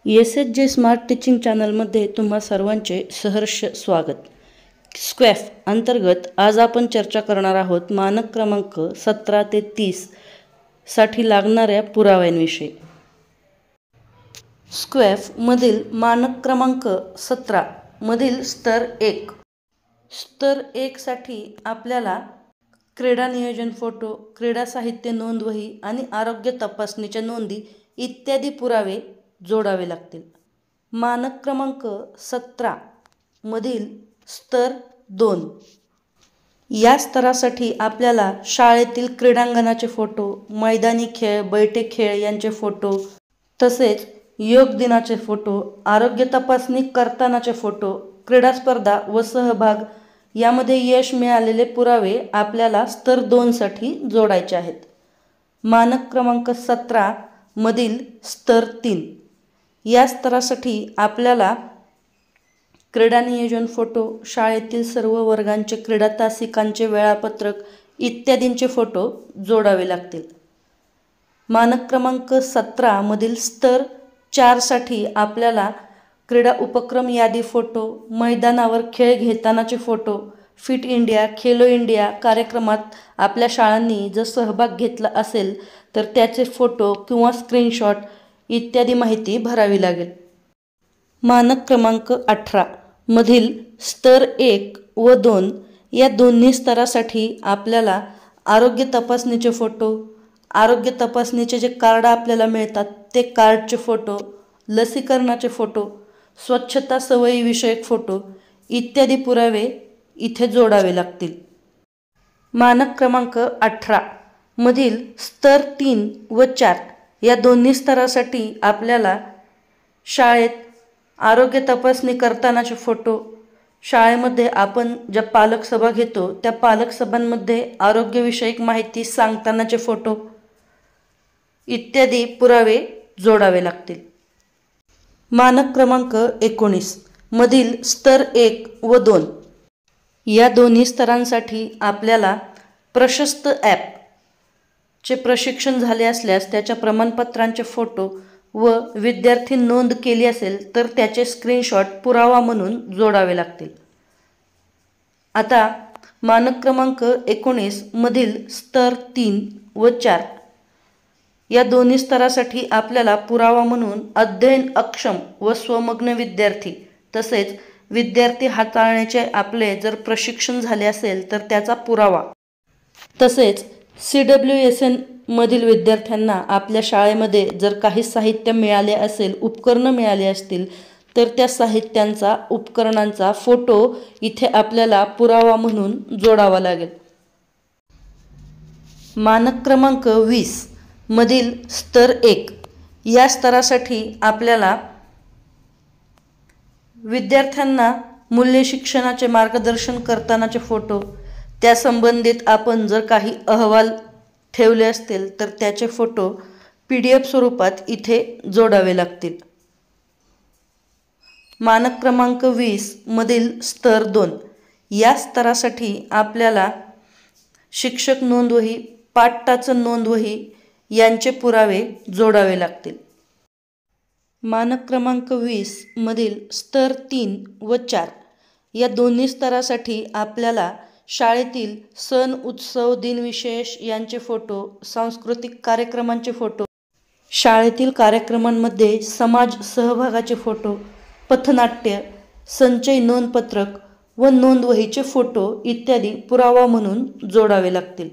एस-एच-जे smart teaching चॅनलमध्ये तुम्हा सर्वांचे सहर्ष स्वागत। स्क्वॅफ अंतर्गत आज आपण चर्चा करणार आहोत मानक क्रमांक 17 ते 30 साठी लागणाऱ्या पुराव्यांविषयी। स्क्वॅफ मधील मानक क्रमांक 17 मधील स्तर 1। स्तर 1 साठी आपल्याला क्रीडा नियोजन फोटो, क्रीडा साहित्य नोंदवही आणि आरोग्य तपासणीच्या नोंदी इत्यादी पुरावे जोडावे लागतील। मानक क्रमांक 17 मधील स्तर 2 या स्तरासाठी आपल्याला शाळेतील क्रीडांगणाचे फोटो, मैदानी खेळ, बैठे खेळ यांचे फोटो, तसेच योग दिनाचे फोटो, आरोग्य तपासणी करतानाचे फोटो, क्रीडा स्पर्धा व सहभाग यामध्ये यश मिळालेले पुरावे आपल्याला स्तर 2 साठी जोडायचे आहेत। मानक क्रमांक 17 मधील स्तर 3 या स्तरासाठी आपल्याला क्रीडा नियोजन फोटो, शाळेतील सर्व वर्गांचे क्रीडा तासिकांचे वेळापत्रक इत्यादींचे फोटो जोडावे लागतील। मानक क्रमांक 17 मधील स्तर 4 साठी आपल्याला क्रीडा उपक्रम यादी फोटो, मैदानावर खेळ घेतानाचे photo, fit India, Khelo India कार्यक्रमात आपल्या शाळांनी जर सहभाग घेतला असेल तर त्याचे फोटो किंवा स्क्रीनशॉट इत्यादी माहिती भरावी लागेल। मानक क्रमांक 18 मधील स्तर 1 व 2 या दोन्ही स्तरासाठी आपल्याला आरोग्य तपासणीचे फोटो, आरोग्य तपासणीचे जे कार्ड आपल्याला मिळतात ते कार्डचे फोटो, लसीकरणाचे फोटो, स्वच्छता सवयी विषयक फोटो इत्यादी पुरावे इथे जोडावे लागतील। मानक क्रमांक 18 मधील स्तर 3 व 4 या दोन्ही स्तरासाठी आपल्याला शाळेत आरोग्य तपासणी करतानाचे फोटो, शाळेमध्ये आपण ज्या पालक सभा घेतो त्या पालक सभांमध्ये आरोग्यविषयक माहिती सांगतानाचे फोटो इत्यादी पुरावे जोडावे लागतील। मानक क्रमांक 19 मधील स्तर 1 व 2 या दोन्ही स्तरांसाठी आपल्याला प्रशस्त ॲप चे प्रशिक्षण झाले असल्यास त्याच्या प्रमाणपत्रांचे फोटो व विद्यार्थी नोंद केली असेल तर त्याचे स्क्रीनशॉट पुरावा म्हणून जोडावे लागतील। आता मानक क्रमांक 19 मधील स्तर 3 व 4 या दोन्ही स्तरासाठी आपल्याला पुरावा म्हणून अध्ययन अक्षम व स्वमग्न विद्यार्थी तसेच विद्यार्थी हाताळण्याचे आपले जर प्रशिक्षण झाले असेल तर त्याचा पुरावा, तसेच CWSN मधील विद्यार्थ्यांना आपल्या शाळेमध्ये जर काही साहित्य मिळाले असेल, उपकरणं मिळाले असतील तर त्या साहित्यांचा, उपकरणांचा फोटो इथे आपल्याला पुरावा म्हणून जोडावा लागेल। मानक क्रमांक 20 मधील स्तर 1 या स्तरासाठी आपल्याला विद्यार्थ्यांना मूल्य शिक्षणाचे मार्गदर्शन करतानाचे फोटो, त्या संबंधित आपण जर काही अहवाल ठेवले असतील तर त्याचे फोटो PDF स्वरूपात इथे जोडावे लागतील। मानक क्रमांक 20 मधील स्तर 2 या स्तरासाठी आपल्याला शिक्षक नोंदवही, पाठटाचं नोंदवही यांचे पुरावे जोडावे लागतील। मानक क्रमांक 20 मधील स्तर 3 व 4 या दोन्ही स्तरासाठी आपल्याला शाळेतील सण, उत्सव, दिनविशेष यांचे फोटो, सांस्कृतिक कार्यक्रमांचे फोटो, शाळेतील कार्यक्रमांमध्ये समाज सहभागाचे फोटो, पथनाट्य, संचय नोंदपत्रक व नोंदवहीचे फोटो इत्यादी पुरावा म्हणून जोडावे लागतील।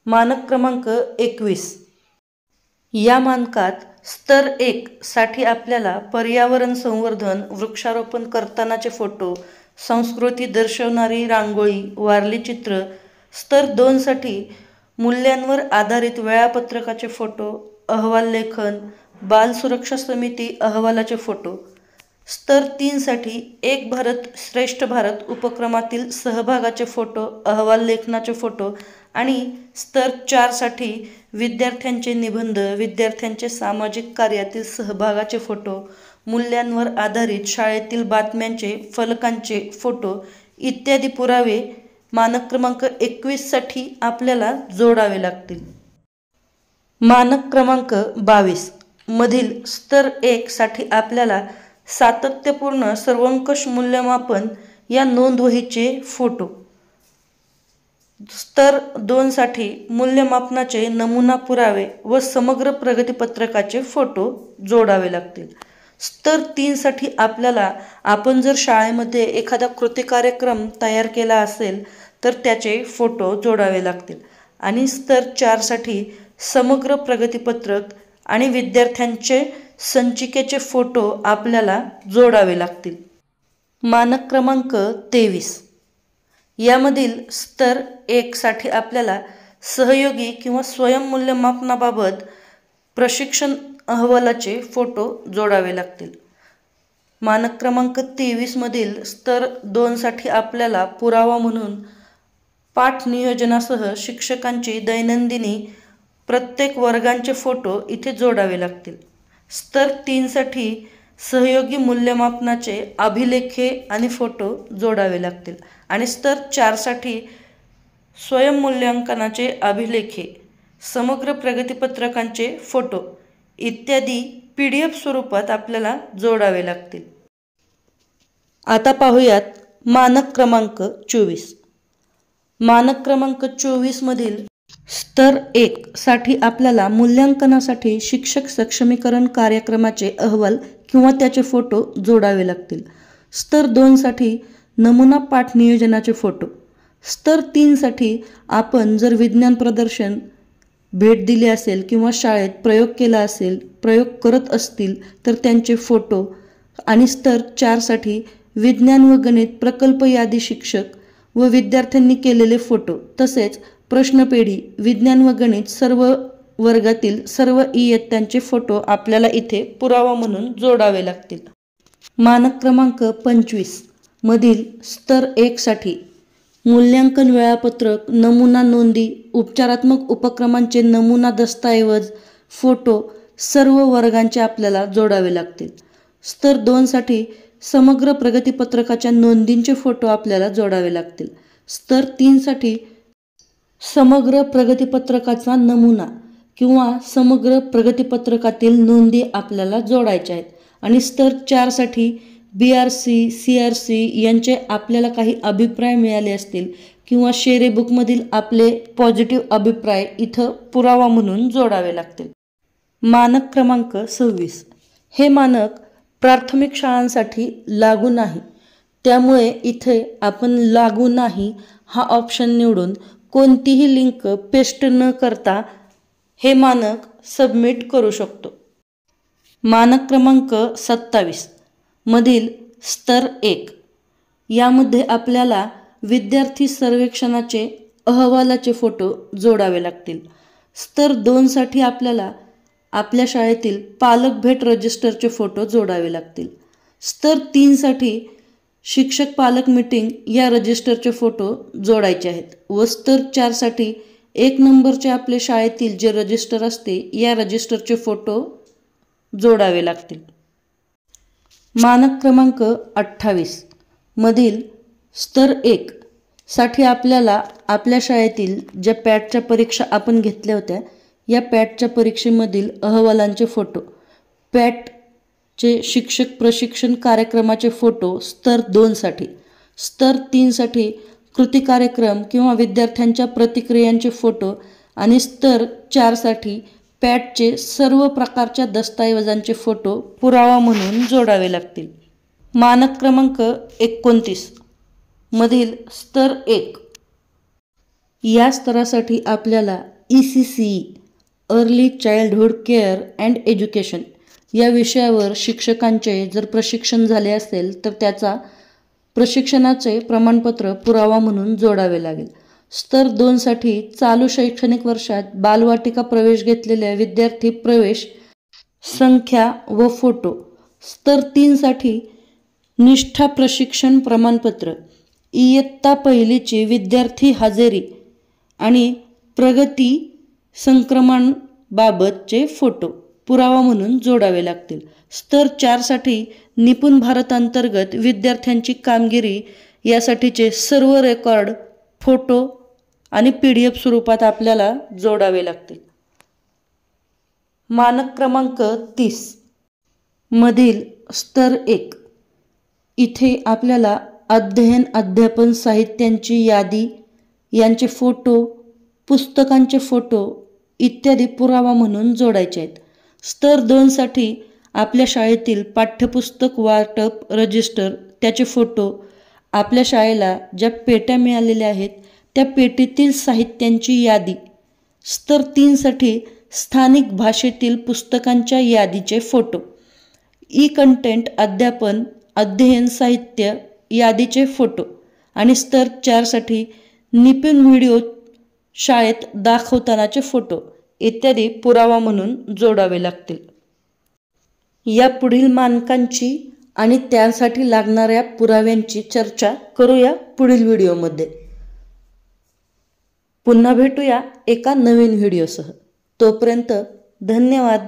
मानक क्रमांक 21 या मानकात स्तर 1 साठी आपल्याला पर्यावरण संवर्धन, वृक्षारोपण करतानाचे फोटो, संस्कृती दर्शवणारी रांगोळी, वारली चित्र, स्तर 2 साठी मूल्यांवर आधारित वेळापत्रकाचे फोटो, अहवाल लेखन, बाल सुरक्षा समिती अहवालाचे फोटो, स्तर 3 साठी एक भारत श्रेष्ठ भारत उपक्रमातील सहभागाचे फोटो, अहवाल लेखनाचे फोटो आणि स्तर 4 साठी विद्यार्थ्यांचे निबंध, विद्यार्थ्यांचे सामाजिक कार्यातील सहभागाचे फोटो, मूल्यांवर आधारित शाळेतील बातम्यांचे, फलकांचे फोटो इत्यादी पुरावे मानक क्रमांक 21 साठी आपल्याला जोडावे लागतील। मानक क्रमांक 22 मधील स्तर 1 साठी आपल्याला सातत्यपूर्ण सर्वंकष मूल्यमापन या नोंदवहीचे फोटो, स्तर 2 साठी मूल्यमापनाचे नमुना पुरावे व समग्र प्रगतीपत्रकाचे फोटो जोडावे लागतील. स्तर 3 साठी आपल्याला आपण जर शाळेमध्ये एखादा कृती कार्यक्रम तयार केला असेल तर त्याचे फोटो जोडावे लागतील. आणि स्तर 4 साठी समग्र प्रगतीपत्रक आणि विद्यार्थ्यांचे संचिकेचे फोटो आपल्याला जोडावे लागतील. मानक क्रमांक 23 यामधील स्तर 1 साठी आपल्याला सहयोगी किंवा स्वयंमूल्यमापनाबाबत प्रशिक्षण अहवालाचे फोटो जोडावे लागतील. मानक क्रमांक 23 मधील स्तर 2 साठी आपल्याला पुरावा म्हणून पाठ नियोजनासह शिक्षकांची दैनंदिनी प्रत्येक वर्गांचे फोटो इथे जोडावे लागतील. स्तर 3 साठी सहयोगी मूल्यमापनाचे अभिलेखे आणि फोटो जोडावे लागतील. आणि स्तर 4 साठी स्वयंमूल्यांकनाचे अभिलेखे, समग्र प्रगतीपत्रकांचे फोटो इत्यादी PDF स्वरूपात आपल्याला जोडावे लागतील. आता पाहूयात मानक क्रमांक 24. मानक क्रमांक 24 मधील स्तर 1 साठी आपल्याला मूल्यांकनासाठी शिक्षक सक्षमीकरण कार्यक्रमाचे अहवाल किंवा त्याचे फोटो जोडावे लागतील. स्तर 2 साठी नमुना पाठ नियोजनाचे फोटो. स्तर 3 साठी आपण जर विज्ञान प्रदर्शन भेट दिली असेल किंवा शाळेत प्रयोग केला असेल, प्रयोग करत असतील तर त्यांचे फोटो. आणि स्तर 4 साठी विज्ञान व गणित प्रकल्प यादी शिक्षक व विद्यार्थ्यांनी केलेले फोटो, तसेच प्रश्नपेढी विज्ञान व गणित सर्व वर्गातील सर्व इयत्तांचे फोटो आपल्याला इथे पुरावा म्हणून जोडावे लागतील. मानक क्रमांक 25 मधील स्तर 1 साठी मूल्यांकन वेळापत्रक, नमुना नोंदी, उपचारात्मक उपक्रमांचे नमुना दस्तऐवज, फोटो सर्व वर्गांचे आपल्याला जोडावे लागतील. स्तर 2 साठी समग्र प्रगतीपत्रकाच्या नोंदींचे फोटो आपल्याला जोडावे लागतील. स्तर 3 साठी समग्र प्रगतीपत्रकाचा नमुना किंवा समग्र प्रगतीपत्रकातील नोंदी आपल्याला जोडायच्या आहेत. आणि स्तर 4 साठी BRC, CRC यांचे आपल्याला काही अभिप्राय मिळाले असतील किंवा शेरे बुकमधील आपले पॉझिटिव्ह अभिप्राय इथं पुरावा म्हणून जोडावे लागतील. मानक क्रमांक 26 हे मानक प्राथमिक शाळांसाठी लागू नाही, त्यामुळे इथे आपण लागू नाही हा ऑप्शन निवडून कोणतीही लिंक पेस्ट न करता हे मानक सबमिट करू शकतो. मानक क्रमांक 27 मधील स्तर 1 यामध्ये आपल्याला विद्यार्थी सर्वेक्षणाचे अहवालाचे फोटो जोडावे लागतील. स्तर 2 साठी आपल्याला आपल्या शाळेतील पालक भेट रजिस्टरचे फोटो जोडावे लागतील. स्तर 3 साठी शिक्षक पालक मीटिंग या रजिस्टरचे फोटो जोडायचे आहेत. व स्तर 4 साठी 1 नंबरचे आपले शाळेतील जे रजिस्टर असते या रजिस्टरचे फोटो जोडावे लागतील. मानक क्रमांक 28 मधील स्तर 1 साठी आपल्याला आपल्या शाळेतील ज्या पॅटच्या परीक्षा आपण घेतल्या होत्या या पॅटच्या परीक्षेमधील अहवालांचे फोटो, पॅटचे शिक्षक प्रशिक्षण कार्यक्रमाचे फोटो स्तर 2 साठी, स्तर 3 साठी कृती कार्यक्रम किंवा विद्यार्थ्यांच्या प्रतिक्रियांचे फोटो आणि स्तर 4 साठी पॅटचे सर्व प्रकारच्या दस्तऐवजांचे फोटो पुरावा म्हणून जोडावे लागतील. मानक क्रमांक 29 मधील स्तर 1 या स्तरासाठी आपल्याला ECCE early childhood care and education या विषयावर शिक्षकांचे जर प्रशिक्षण झाले असेल तर त्याचा प्रशिक्षणाचे प्रमाणपत्र पुरावा म्हणून जोडावे लागेल. स्तर 2 साठी चालू शैक्षणिक वर्षात बालवाटिका प्रवेश घेतलेल्या विद्यार्थी प्रवेश संख्या व फोटो. स्तर 3 साठी निष्ठा प्रशिक्षण प्रमाणपत्र, इयत्ता पहिलीची विद्यार्थी हजेरी आणि प्रगती संक्रमणाबाबतचे फोटो पुरावा म्हणून जोडावे लागतील. स्तर 4 साठी निपुण भारत अंतर्गत विद्यार्थ्यांची कामगिरी यासाठीचे सर्व रेकॉर्ड, फोटो आणि PDF स्वरूपात आपल्याला जोडावे लागतील. मानक क्रमांक 30 मधील स्तर 1 इथे आपल्याला अध्ययन अध्यापन साहित्यांची यादी, यांचे फोटो, पुस्तकांचे फोटो इत्यादी पुरावा म्हणून जोडायचे आहेत. स्तर 2 साठी आपल्या शाळेतील पाठ्यपुस्तक वाटप रजिस्टर, त्याचे फोटो, आपल्या शाळेला ज्या पेट्या मिळालेल्या आहेत त्या पेटीतील साहित्यांची यादी. स्तर 3 साठी स्थानिक भाषेतील पुस्तकांच्या यादीचे फोटो, ई कंटेंट अध्यापन अध्ययन साहित्य यादीचे फोटो आणि स्तर 4 साठी निपुण व्हिडिओ शाळेत दाखवतानाचे फोटो इत्यादी पुरावा म्हणून जोडावे लागतील. या पुढील मानकांची आणि त्यासाठी लागणाऱ्या पुराव्यांची चर्चा करूया पुढील व्हिडिओमध्ये. पुन्हा भेटूया एका नवीन व्हिडिओसह. तोपर्यंत धन्यवाद.